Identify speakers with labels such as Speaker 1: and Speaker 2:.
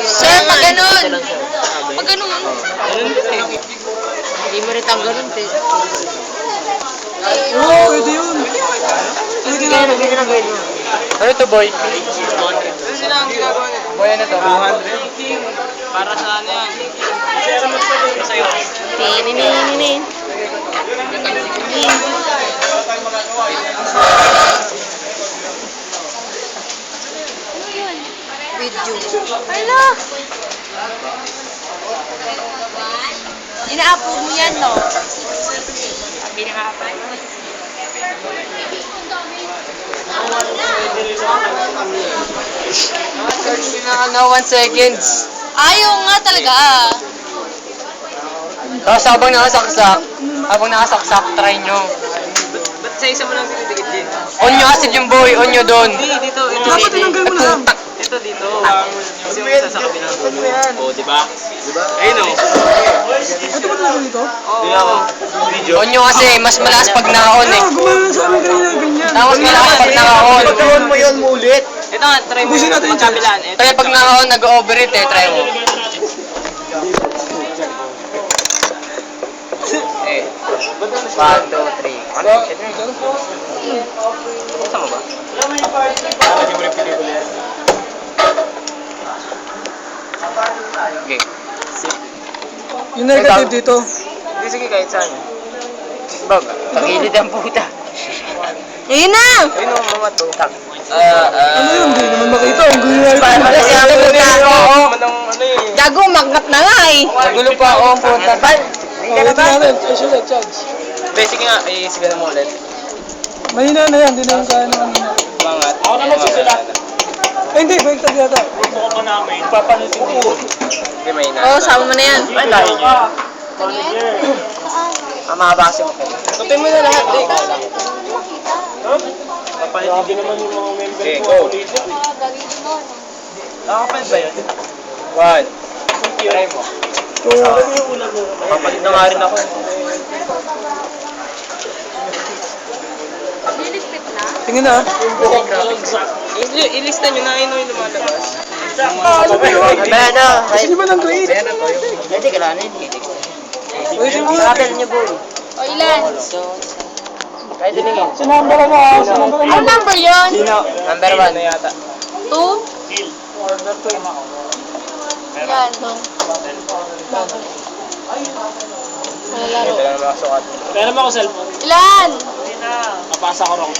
Speaker 1: Sir, pag ganun. Pag ganun. Hindi mo rin tang ganun, te.
Speaker 2: Oo, pwede yun. Pwede na.
Speaker 3: Ano to, boy?
Speaker 2: Ano sila ang ginagawa niya?
Speaker 3: Boy, ano to?
Speaker 2: 200. Para sa ano yan?
Speaker 1: Tininin. Video. Hala! Ina-upload mo yan, no? Sabi na nga-upload.
Speaker 3: Search na 1 seconds.
Speaker 1: Ayaw nga talaga, ah.
Speaker 3: Tapos habang nakasaksak, try nyo.
Speaker 2: Ba't sa isa mo lang dinidikit din?
Speaker 3: On nyo acid yung boy, on nyo doon.
Speaker 2: Hindi, dito.
Speaker 4: Dapat tinanggal mo lang.
Speaker 2: Ito dito. Kasi yung isa sa kabila. Oo, di ba? Ayun o.
Speaker 4: Ito ba talaga dito?
Speaker 2: Hindi ako. Video.
Speaker 3: On nyo kasi, mas malakas pag naka-on eh.
Speaker 4: Gumana sa amin kanina ganyan.
Speaker 3: Tapos malakas pag naka-on.
Speaker 2: Pagkawan mo yun mo ulit. Ito nga, try mo
Speaker 4: Ubusin natin yung
Speaker 2: magkabilaan.
Speaker 3: Kaya pag naka-on, nag-overheat eh, try mo. Eh, 1, 2, 3. Ano? Saan mo ba? Lagyan mo rin pelikula yan. Okay.
Speaker 4: Yung negative dito.
Speaker 2: Hindi, sige, kahit saan.
Speaker 3: Bag, tagilid ang puta.
Speaker 1: Ayun na!
Speaker 2: Ayun o, mga to.
Speaker 4: Ano yun? Hindi naman makita. Ang gulo na
Speaker 3: Paano
Speaker 4: ito.
Speaker 3: kasi ako puta ako?
Speaker 2: Manang ano eh.
Speaker 1: Gago, magnat na nga eh.
Speaker 3: Nagulo pa ako ang puta.
Speaker 4: Oh, ito natin. Charge ulit, charge.
Speaker 2: Hindi, sige nga, sige na mo ulit.
Speaker 4: Mahina na yan. Hindi na yung kaya na kanina.
Speaker 2: Mangat. Ako na magsusulat.
Speaker 4: Ay, hindi. Baliktad yata.
Speaker 2: Hindi, may
Speaker 1: Oo, sama mo na yan.
Speaker 2: Ay, layo niya. Mahaba kasi mo. Tutin mo na lahat, eh. Papalitin naman yung mga member ko. Okay, go. Nakapalit ba yun? 1. Try mo. Papalit na nga rin ako.
Speaker 4: Tingin na.
Speaker 2: Ilista nyo na yun yung lumalabas.
Speaker 3: Ano?
Speaker 4: Kasi di ba ng grade?
Speaker 3: Hindi ka lang, hindi.
Speaker 4: Ulitin mo.
Speaker 3: Sabi niyo boy.
Speaker 1: O, ilan?
Speaker 3: Kahit diningin.
Speaker 4: Sinambara mo ah. Sinambara mo.
Speaker 1: Ano number yun?
Speaker 3: Number 1 na yata.
Speaker 1: 2? Yan. Wala laro.
Speaker 2: Pero mo ako cellphone.
Speaker 1: Ilan?
Speaker 2: Mapasa ko rin.